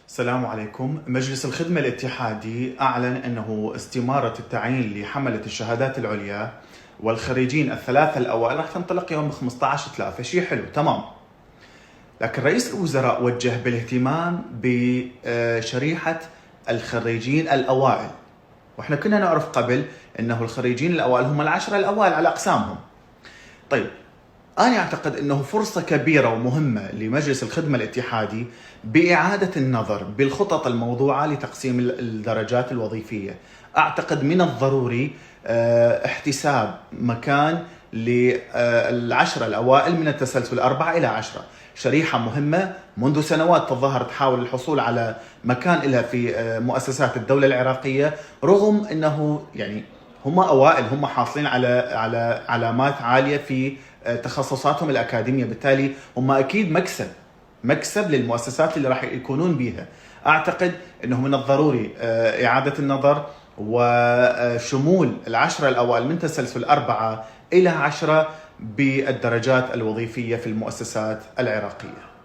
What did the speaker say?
السلام عليكم. مجلس الخدمة الاتحادي أعلن أنه استمارة التعيين لحملة الشهادات العليا والخريجين الثلاثة الأوائل راح تنطلق يوم 15/3. شيء حلو تمام. لكن رئيس الوزراء وجه بالاهتمام بشريحة الخريجين الأوائل، وإحنا كنا نعرف قبل أنه الخريجين الأوائل هم العشرة الأوائل على أقسامهم. طيب، أنا أعتقد أنه فرصة كبيرة ومهمة لمجلس الخدمة الاتحادي بإعادة النظر بالخطط الموضوعة لتقسيم الدرجات الوظيفية. أعتقد من الضروري احتساب مكان للعشرة الأوائل من التسلسل 4 إلى 10. شريحة مهمة منذ سنوات تظاهر تحاول الحصول على مكان لها في مؤسسات الدولة العراقية، رغم أنه هم أوائل، هم حاصلين على علامات عالية في تخصصاتهم الأكاديمية، بالتالي هم أكيد مكسب للمؤسسات اللي راح يكونون بها. أعتقد أنه من الضروري إعادة النظر وشمول العشرة الأوائل من تسلسل 4 إلى 10 بالدرجات الوظيفية في المؤسسات العراقية.